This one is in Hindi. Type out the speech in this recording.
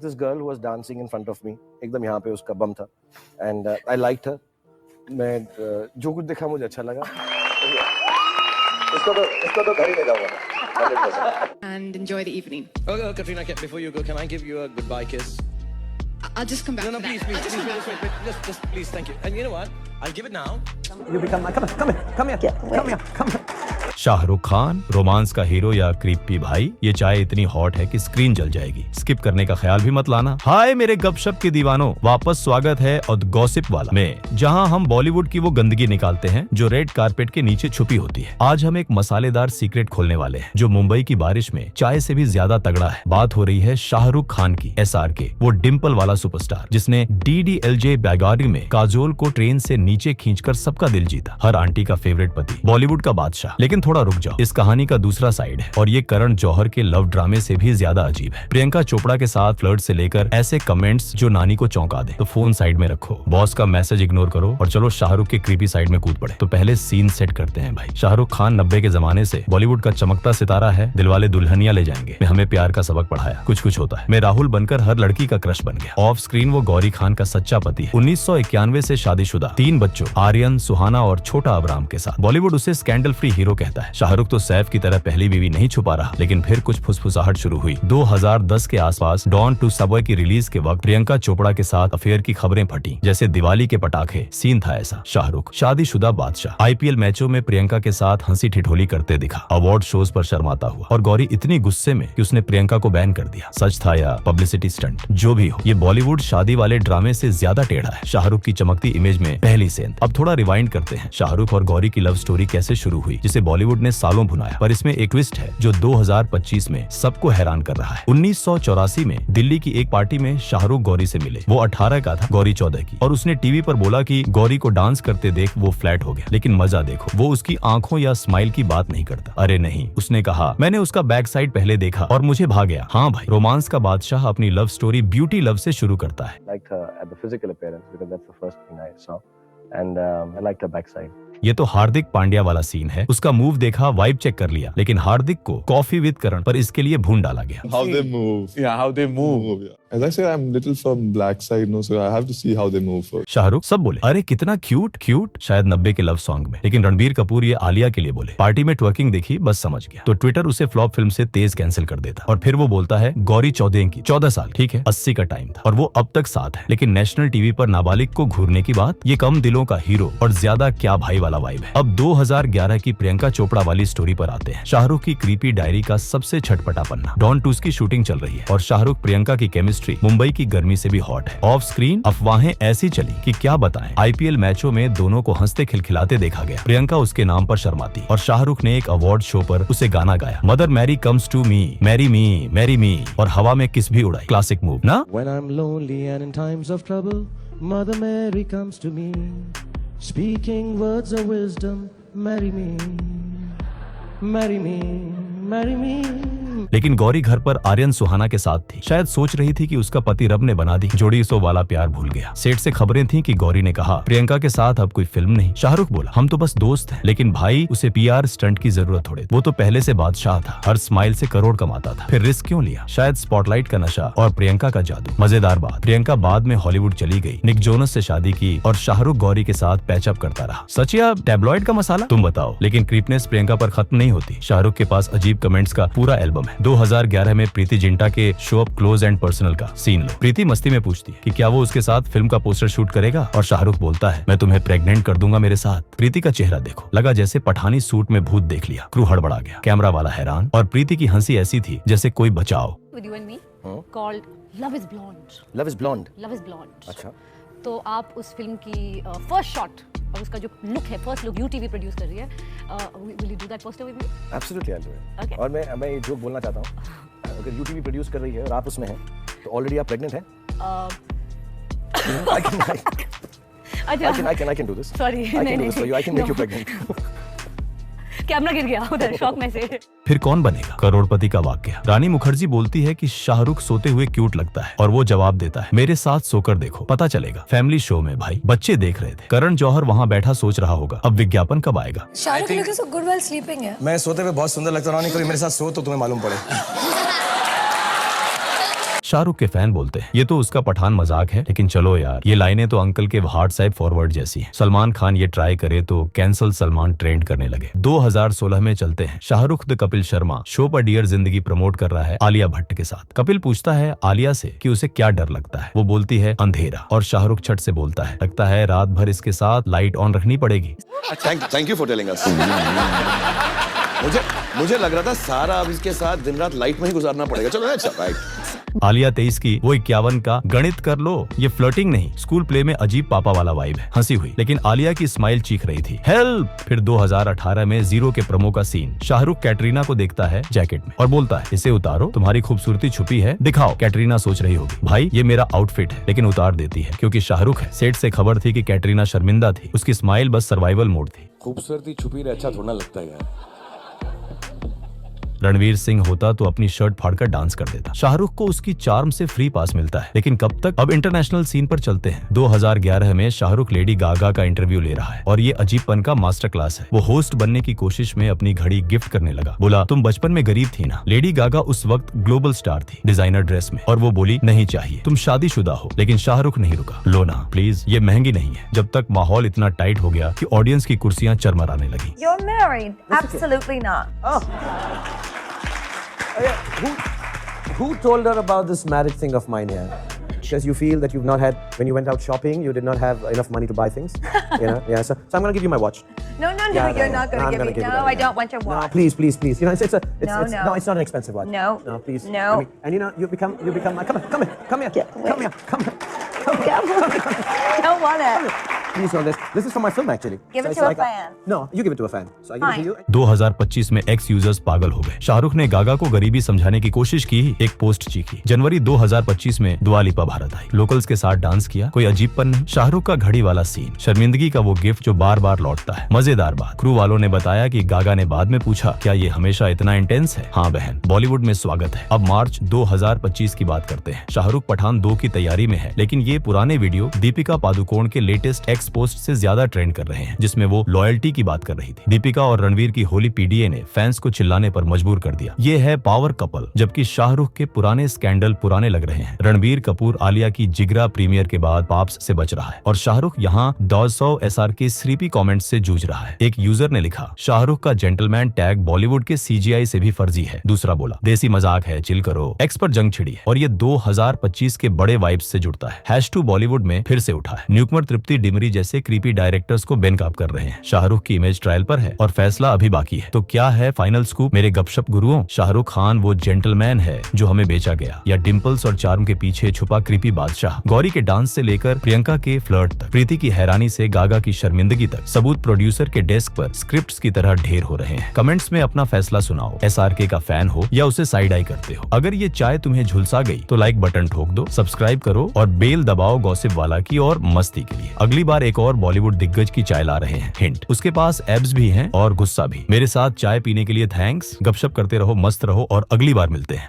this girl who was dancing in front of me. एकदम यहाँ पे उसका बम था. And I liked her. मैं जो कुछ देखा मुझे अच्छा लगा. इसको तो घर ही ले जाऊँगा. 100%. And enjoy the evening. Okay, Katrina, before you go, can I give you a goodbye kiss? I'll just come back. No, for that. please, just please, thank you. And you know what? I'll give it now. You become my, come here. Shahrukh Khan romance का हीरो या क्रीपी भाई, ये चाय इतनी हॉट है कि स्क्रीन जल जाएगी. स्किप करने का ख्याल भी मत लाना. हाय मेरे गपशप के दीवानों, वापस स्वागत है और गॉसिप वाला में, जहां हम बॉलीवुड की वो गंदगी निकालते हैं जो रेड कारपेट के नीचे छुपी होती है. आज हम एक मसालेदार सीक्रेट खोलने वाले हैं जो मुंबई की बारिश में चाय से भी ज्यादा तगड़ा है. बात हो रही है शाहरुख खान की, SRK, वो डिम्पल वाला सुपरस्टार जिसने DDLJ बैगारी में काजोल को ट्रेन से नीचे खींचकर सबका दिल जीता. हर आंटी का फेवरेट पति, बॉलीवुड का बादशाह. लेकिन थोड़ा रुक जाओ, इस कहानी का दूसरा साइड है और ये करण जौहर के लव ड्रामे से भी ज्यादा अजीब है. प्रियंका चोपड़ा के साथ फ्लर्ट से लेकर ऐसे कमेंट्स जो नानी को चौंका दे. तो फोन साइड में रखो, बॉस का मैसेज इग्नोर करो और चलो शाहरुख के क्रीपी साइड में कूद पड़े. तो पहले सीन सेट करते हैं भाई. शाहरुख खान 90 के जमाने से बॉलीवुड का चमकता सितारा है. दिलवाले दुल्हनिया ले जाएंगे में हमें प्यार का सबक पढ़ाया. कुछ होता है. मैं राहुल बनकर हर लड़की का क्रश बन गया. ऑफ स्क्रीन वो गौरी खान का सच्चा पति है. 1991 से शादीशुदा, 3 बच्चों आर्यन, सुहाना और छोटा अब्राम के साथ. बॉलीवुड उसे स्कैंडल फ्री हीरो कहता है. शाहरुख तो सैफ की तरह पहली बीवी नहीं छुपा रहा, लेकिन फिर कुछ फुसफुसाहट शुरू हुई. 2010 के आसपास डॉन टू सबवे की रिलीज के वक्त प्रियंका चोपड़ा के साथ अफेयर की खबरें फटी जैसे दिवाली के पटाखे. सीन था ऐसा. शाहरुख शादीशुदा बादशाह IPL मैचों में प्रियंका के साथ हंसी ठिठोली करते दिखा. अवार्ड शोज पर शर्माता हुआ और गौरी इतनी गुस्से में कि उसने प्रियंका को बैन कर दिया. सच था या पब्लिसिटी स्टंट, जो भी हो, ये बॉलीवुड शादी वाले ड्रामे से ज्यादा टेढ़ा है. शाहरुख की चमकती इमेज में पहली सेंध. अब थोड़ा रिवाइंड करते हैं. शाहरुख और गौरी की लव स्टोरी कैसे शुरू हुई, जिसे बॉलीवुड ने सालों भुनाया. पर इसमें एक ट्विस्ट है जो 2025 में सबको हैरान कर रहा है. 1984 में दिल्ली की एक पार्टी में शाहरुख गौरी से मिले. वो 18 का था, गौरी 14 की, और उसने टीवी पर बोला कि गौरी को डांस करते देख वो फ्लैट हो गया. लेकिन मजा देखो, वो उसकी आंखों या स्माइल की बात नहीं करता. अरे नहीं, उसने कहा मैंने उसका बैक साइड पहले देखा और मुझे भा गया. हाँ भाई, रोमांस का बादशाह अपनी लव स्टोरी ब्यूटी लव से शुरू करता है. Liked her at the physical appearance because that's the first thing I saw, and I liked her backside. ये तो हार्दिक पांड्या वाला सीन है. उसका मूव देखा, वाइब चेक कर लिया, लेकिन हार्दिक को कॉफी विद करण पर इसके लिए भून डाला गया. How they move. Yeah, how they move. Yeah. As I said, I'm little from black side, no, so I have to see how they move first. Shahrukh सब बोले अरे कितना क्यूट, शायद 90 के लव सॉन्ग में. लेकिन रणबीर कपूर ये आलिया के लिए बोले. पार्टी में ट्वर्किंग देखी, बस समझ गया. तो ट्विटर उसे फ्लॉप फिल्म से तेज कैंसिल कर देता. और फिर वो बोलता है गौरी 14 की, 14 साल, ठीक है, 80 का टाइम था और वो अब तक साथ है. लेकिन नेशनल टीवी पर नाबालिग को घूरने की बात, ये कम दिलों का हीरो और ज्यादा क्या भाई वाला वाइब है. अब 2011 की प्रियंका चोपड़ा वाली स्टोरी पर आते हैं. शाहरुख की क्रीपी डायरी का सबसे छटपटा पन्ना. डॉन 2 की शूटिंग चल रही है और शाहरुख प्रियंका की केमिस्ट्री मुंबई की गर्मी से भी हॉट है. ऑफ स्क्रीन अफवाहें ऐसी चली कि क्या बताएं. IPL मैचों में दोनों को हंसते खिलखिलाते देखा गया. प्रियंका उसके नाम पर शर्माती और शाहरुख ने एक अवार्ड शो पर उसे गाना गाया. Mother Mary comes to me, marry me, और हवा में किस भी उड़ाई. क्लासिक मूव ना. When I'm lonely and in times of trouble, Mother Mary comes to me, speaking words of wisdom, marry me, marry me, marry me. लेकिन गौरी घर पर आर्यन सुहाना के साथ थी. शायद सोच रही थी कि उसका पति रब ने बना दी. जोड़ी सो वाला प्यार भूल गया. सेट से खबरें थीं कि गौरी ने कहा प्रियंका के साथ अब कोई फिल्म नहीं. शाहरुख बोला हम तो बस दोस्त हैं. लेकिन भाई, उसे PR स्टंट की जरूरत थोड़ी. वो तो पहले से बादशाह था, हर स्माइल से करोड़ कमाता था. फिर रिस्क क्यों लिया? शायद स्पॉटलाइट का नशा और प्रियंका का जादू. मजेदार बात, प्रियंका बाद में हॉलीवुड चली गई, निक जोनस से शादी की और शाहरुख गौरी के साथ पैचअप करता रहा. सच या टैबलॉइड का मसाला, तुम बताओ. लेकिन क्रीपनेस प्रियंका पर खत्म नहीं होती. शाहरुख के पास अजीब कमेंट्स का पूरा एल्बम है. 2011 में प्रीति जिंटा के show up close and personal का सीन लो. प्रीति मस्ती में पूछती है कि क्या वो उसके साथ फिल्म का पोस्टर शूट करेगा और शाहरुख बोलता है मैं तुम्हें प्रेग्नेंट कर दूंगा मेरे साथ. प्रीति का चेहरा देखो, लगा जैसे पठानी सूट में भूत देख लिया. क्रू हड़बड़ा गया, कैमरा वाला हैरान और प्रीति की हंसी ऐसी थी जैसे कोई बचाओ. With you and me, called Love is Blonde. Love is blonde. Love is Blonde. अच्छा. तो आप उस फिल्म की फर्स्ट शॉट और उसका जो लुक है, फर्स्ट लुक UTV प्रोड्यूस कर रही है. Will you do that poster with me? Absolutely, I'll do it. Okay. और मैं ये जोक बोलना चाहता हूँ. अगर UTV प्रोड्यूस कर रही है और आप उसमें हैं, तो ऑलरेडी आप प्रेग्नेंट हैं. I can do this. Sorry, I can do this for you. I can make you no. pregnant. Camera गिर गया उधर शॉक में से. फिर कौन बनेगा करोड़पति का वाक्य. रानी मुखर्जी बोलती है कि शाहरुख सोते हुए क्यूट लगता है और वो जवाब देता है मेरे साथ सोकर देखो, पता चलेगा. फैमिली शो में भाई बच्चे देख रहे थे. करण जौहर वहाँ बैठा सोच रहा होगा अब विज्ञापन कब आएगा. Shahrukh looking so good while sleeping है. मैं सोते हुए बहुत सुंदर लगता हूँ. नहीं, कभी मेरे साथ सो तो तुम्हें मालूम पड़े. शाहरुख के फैन बोलते हैं ये तो उसका पठान मजाक है, लेकिन चलो यार ये लाइनें तो अंकल के व्हाट्सएप फॉरवर्ड जैसी हैं। सलमान खान ये ट्राई करे तो कैंसल सलमान ट्रेंड करने लगे। 2016 में चलते हैं। शाहरुख द कपिल शर्मा शो पर डियर जिंदगी प्रमोट कर रहा है आलिया भट्ट के साथ। कपिल पूछता है आलिया से कि उसे क्या डर लगता है। वो बोलती है अंधेरा, और शाहरुख छट से बोलता है लगता है रात भर इसके साथ लाइट ऑन रखनी पड़ेगी। Thank you for telling us. मुझे लग रहा था सारा अब इसके साथ दिन रात लाइट में ही गुजारना पड़ेगा। चलो अच्छा राइट। आलिया 23 की, वो 51 का। गणित कर लो, ये फ्लर्टिंग नहीं, स्कूल प्ले में अजीब पापा वाला वाइब है। हंसी हुई, लेकिन आलिया की स्माइल चीख रही थी। हेल्प। फिर 2018 में जीरो के प्रोमो का सीन। शाहरुख कैटरीना को देखता है जैकेट में और बोलता है इसे उतारो, तुम्हारी खूबसूरती छुपी है, दिखाओ। कैटरीना सोच रही होगी भाई ये मेरा आउटफिट है, लेकिन उतार देती है क्योंकि शाहरुख है। सेट से खबर थी कि कैटरीना शर्मिंदा थी, उसकी स्माइल बस सर्वाइवल मोड थी। खूबसूरती छुपी रहे अच्छा थोड़ा लगता है यार। रणवीर सिंह होता तो अपनी शर्ट फाड़कर डांस कर देता। शाहरुख को उसकी चार्म से फ्री पास मिलता है, लेकिन कब तक। अब इंटरनेशनल सीन पर चलते हैं। 2011 में शाहरुख लेडी गागा का इंटरव्यू ले रहा है और ये अजीबपन का मास्टर क्लास है। वो होस्ट बनने की कोशिश में अपनी घड़ी गिफ्ट करने लगा। बोला तुम बचपन में गरीब थी ना। लेडी गागा उस वक्त ग्लोबल स्टार थी, डिजाइनर ड्रेस में, और वो बोली नहीं चाहिए, तुम शादीशुदा हो। लेकिन शाहरुख नहीं रुका। लो ना प्लीज, ये महंगी नहीं है। जब तक माहौल इतना टाइट हो गया कि ऑडियंस की कुर्सियां चरमराने लगी। You're married? Absolutely not. Who told her about this marriage thing of mine here? Because you feel that you've not had, when you went out shopping, you did not have enough money to buy things. You know, yeah. So I'm going to give you my watch. No, you're not going to give me. No, I don't want your watch. No, please. You know, it's No, it's not an expensive watch. No. No, please. No. I mean, and you know, you become. Come here. Don't want it. Please hold this. This is for my film actually. Give it it's to a like fan. No, you give it to a fan. So I give it to you. 2025 में एक्स यूजर्स पागल हो गए। शाहरुख ने गागा को गरीबी समझाने की कोशिश की, एक पोस्ट चीखी। जनवरी 2025 में दुआ लिपा भारत आई, लोकल्स के साथ डांस किया, कोई अजीबपन नहीं। शाहरुख का घड़ी वाला सीन, शर्मिंदगी का वो गिफ्ट जो बार बार लौटता है। मजेदार बात, क्रू वालों ने बताया कि गागा ने बाद में पूछा क्या ये हमेशा इतना इंटेंस है। हाँ बहन, बॉलीवुड में स्वागत है। अब मार्च 2025 की बात करते हैं। शाहरुख पठान 2 की तैयारी में है, लेकिन ये पुराने वीडियो दीपिका पादुकोण के लेटेस्ट एक्स पोस्ट से ज्यादा ट्रेंड कर रहे हैं, जिसमें वो लॉयल्टी की बात कर रही थी। दीपिका और रणवीर की होली पीडीए ने फैंस को चिल्लाने पर मजबूर कर दिया। ये है पावर कपल, जबकि शाहरुख के पुराने स्कैंडल पुराने लग रहे हैं। रणबीर कपूर आलिया की जिगरा प्रीमियर के बाद पाप्स से बच रहा है, और शाहरुख यहाँ 200 SR के स्रीपी कमेंट्स से जूझ रहा है। एक यूजर ने लिखा शाहरुख का जेंटलमैन टैग बॉलीवुड के CGI से भी फर्जी है। दूसरा बोला देसी मजाक है, चिल करो। एक्स पर जंग छिड़ी है और ये 2025 के बड़े वाइब्स से जुड़ता है। #2 बॉलीवुड में फिर से उठा है। न्यूकमर, तृप्ति डिमरी जैसे क्रीपी डायरेक्टर्स को बेनकाब कर रहे हैं। शाहरुख की इमेज ट्रायल पर है और फैसला अभी बाकी है। तो क्या है फाइनल स्कूप मेरे गपशप गुरुओं? शाहरुख खान वो जेंटलमैन है जो हमें बेचा गया, या डिंपल्स और चार्म के पीछे छुपा क्रीपी बादशाह? गौरी के डांस से लेकर प्रियंका के फ्लर्ट तक, प्रीति की हैरानी से गागा की शर्मिंदगी तक, सबूत प्रोड्यूसर के डेस्क पर स्क्रिप्ट्स की तरह ढेर हो रहे हैं। कमेंट्स में अपना फैसला सुनाओ। SRK का फैन हो या उसे साइड आई करते हो? अगर ये चाय तुम्हें झुलसा गई तो लाइक बटन ठोक दो, सब्सक्राइब करो और बेल दबाओ गॉसिप वाला की और मस्ती के लिए। अगली बार एक और बॉलीवुड दिग्गज की चाय ला रहे हैं। हिंट, उसके पास एब्स भी हैं और गुस्सा भी। मेरे साथ चाय पीने के लिए थैंक्स। गपशप करते रहो, मस्त रहो और अगली बार मिलते हैं।